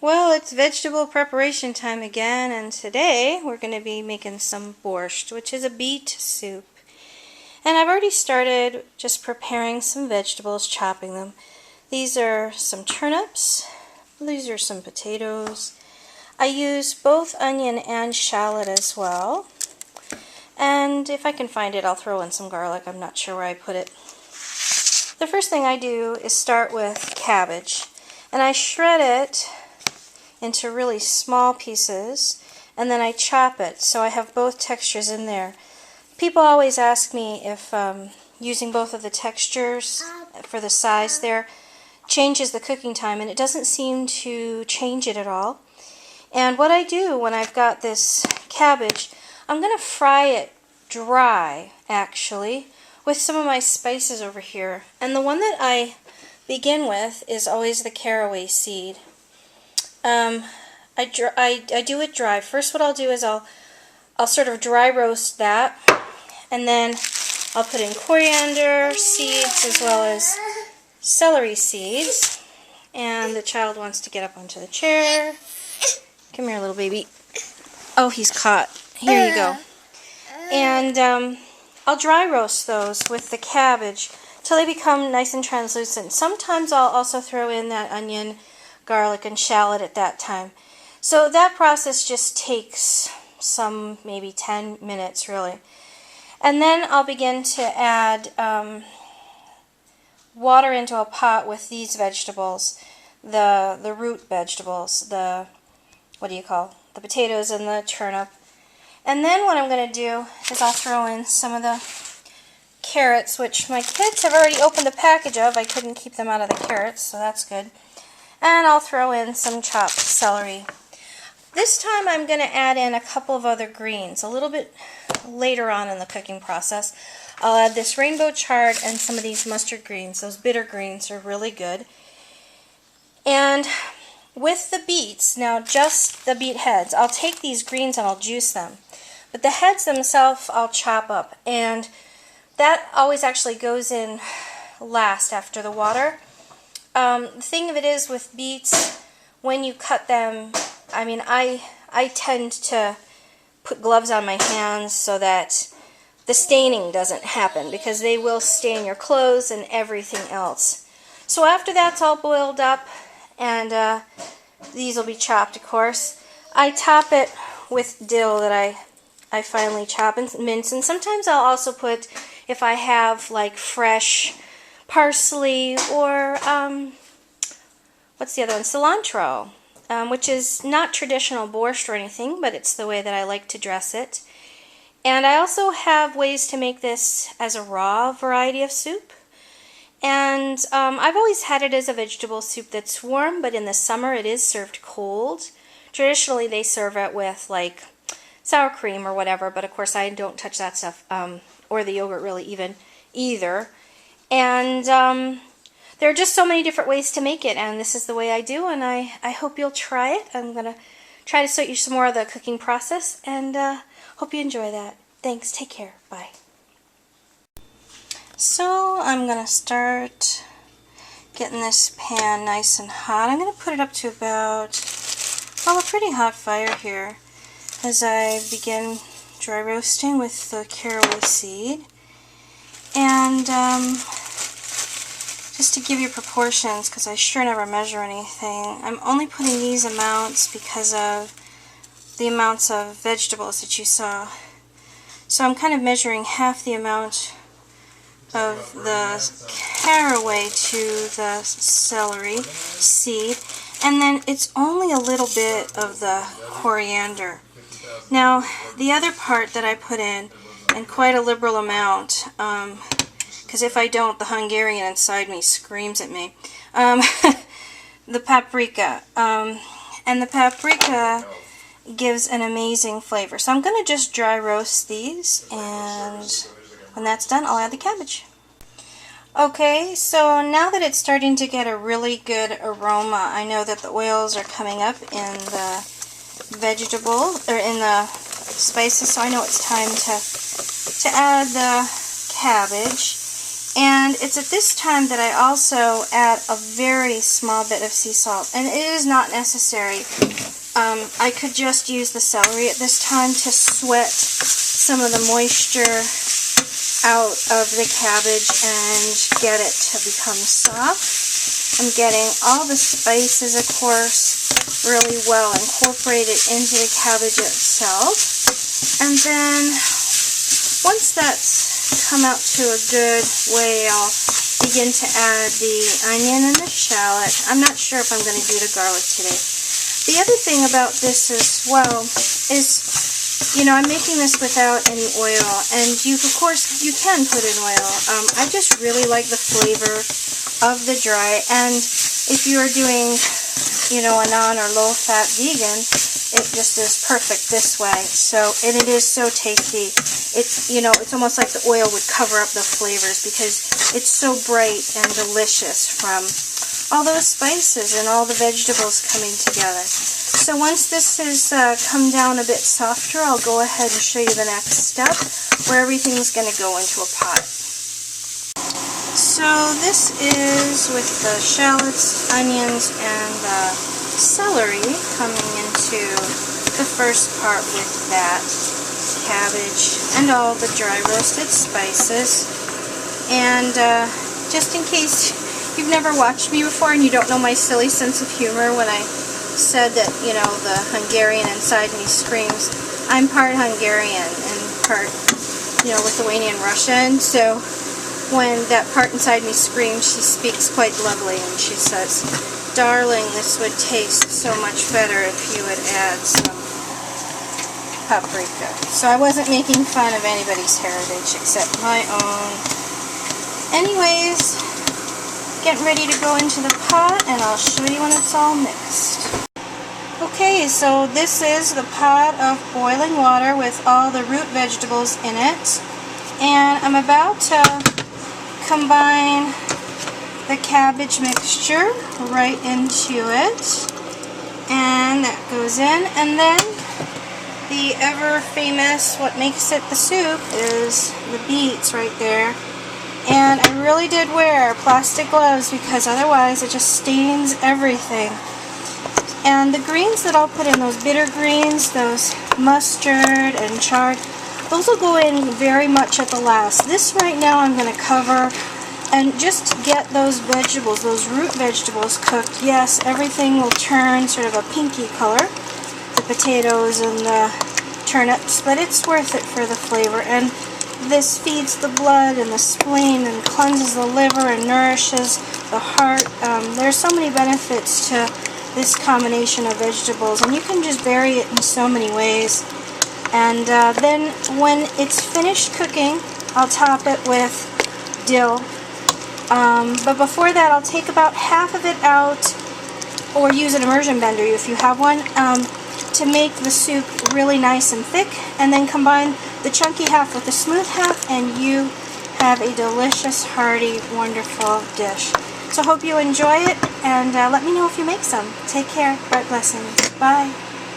Well, it's vegetable preparation time again, and today we're going to be making some borscht, which is a beet soup. And I've already started just preparing some vegetables, chopping them. These are some turnips, these are some potatoes. I use both onion and shallot as well. And if I can find it, I'll throw in some garlic. I'm not sure where I put it. The first thing I do is start with cabbage, and I shred it into really small pieces, and then I chop it so I have both textures in there. People always ask me if using both of the textures for the size there changes the cooking time, and it doesn't seem to change it at all. And what I do when I've got this cabbage, I'm going to fry it dry, actually, with some of my spices over here. And the one that I begin with is always the caraway seed. I do it dry. First what I'll do is I'll sort of dry roast that, and then I'll put in coriander seeds as well as celery seeds. And the child wants to get up onto the chair. Come here, little baby. Oh, he's caught. Here you go. And I'll dry roast those with the cabbage till they become nice and translucent. Sometimes I'll also throw in that onion, garlic, and shallot at that time. So that process just takes some maybe 10 minutes really. And then I'll begin to add water into a pot with these vegetables, the root vegetables, the potatoes and the turnip. And then what I'm going to do is I'll throw in some of the carrots, which my kids have already opened a package of. I couldn't keep them out of the carrots, so that's good. And I'll throw in some chopped celery. This time I'm going to add in a couple of other greens. A little bit later on in the cooking process, I'll add this rainbow chard and some of these mustard greens. Those bitter greens are really good. And with the beets, now just the beet heads, I'll take these greens and I'll juice them. But the heads themselves I'll chop up. And that always actually goes in last after the water. The thing of it is with beets, when you cut them, I mean, I tend to put gloves on my hands so that the staining doesn't happen, because they will stain your clothes and everything else. So after that's all boiled up, and these will be chopped, of course, I top it with dill that I finally chop and mince. And sometimes I'll also put, if I have like fresh parsley or what's the other one? Cilantro, which is not traditional borscht or anything, but it's the way that I like to dress it. And I also have ways to make this as a raw variety of soup. And I've always had it as a vegetable soup that's warm, but in the summer it is served cold. Traditionally they serve it with like sour cream or whatever, but of course I don't touch that stuff, or the yogurt really either. And there are just so many different ways to make it, and this is the way I do, and I hope you'll try it. I'm going to try to show you some more of the cooking process, and hope you enjoy that. Thanks, take care, bye. So I'm going to start getting this pan nice and hot. I'm going to put it up to about, well, a pretty hot fire here as I begin dry roasting with the caraway seed. And just to give you proportions, because I sure never measure anything, I'm only putting these amounts because of the amounts of vegetables that you saw. So I'm kind of measuring half the amount of the caraway to the celery seed, and then it's only a little bit of the coriander. Now, the other part that I put in, and quite a liberal amount, because if I don't, the Hungarian inside me screams at me, the paprika. And the paprika gives an amazing flavor. So I'm going to just dry roast these, and when that's done, I'll add the cabbage. Okay, so now that it's starting to get a really good aroma, I know that the oils are coming up in the vegetable, or in the spices, so I know it's time to add the cabbage. And it's at this time that I also add a very small bit of sea salt, and it is not necessary. I could just use the celery at this time to sweat some of the moisture out of the cabbage and get it to become soft. I'm getting all the spices, of course, really well incorporated into the cabbage itself. And then once that's come out to a good way, I'll begin to add the onion and the shallot. I'm not sure if I'm going to do the garlic today. The other thing about this as well is, you know, I'm making this without any oil, and of course you can put in oil. I just really like the flavor of the dry, and if you are doing, you know, a non or low fat vegan, it just is perfect this way. So, and it is so tasty. It's, you know, it's almost like the oil would cover up the flavors because it's so bright and delicious from all those spices and all the vegetables coming together. So once this has come down a bit softer, I'll go ahead and show you the next step where everything's going to go into a pot. So this is with the shallots, onions, and the celery coming into the first part with that cabbage and all the dry roasted spices. And just in case you've never watched me before and you don't know my silly sense of humor when I said that, you know, the Hungarian inside me screams, I'm part Hungarian and part, you know, Lithuanian Russian. So when that part inside me screams, she speaks quite lovely and she says, darling, this would taste so much better if you would add some paprika. So I wasn't making fun of anybody's heritage except my own. Anyways, getting ready to go into the pot, and I'll show you when it's all mixed. Okay, so this is the pot of boiling water with all the root vegetables in it, and I'm about to combine the cabbage mixture right into it, and that goes in, and then the ever famous, what makes it the soup, is the beets right there. And I really did wear plastic gloves because otherwise it just stains everything. And the greens that I'll put in, those bitter greens, those mustard and chard, those will go in very much at the last. This right now I'm going to cover and just get those vegetables, those root vegetables cooked. Yes, everything will turn sort of a pinky color, the potatoes and the turnips, but it's worth it for the flavor. And this feeds the blood and the spleen and cleanses the liver and nourishes the heart. There's so many benefits to this combination of vegetables, and you can just vary it in so many ways. And then when it's finished cooking, I'll top it with dill. But before that, I'll take about half of it out, or use an immersion blender if you have one, to make the soup really nice and thick, and then combine the chunky half with the smooth half, and you have a delicious, hearty, wonderful dish. So hope you enjoy it, and let me know if you make some. Take care. Bright blessings. Bye.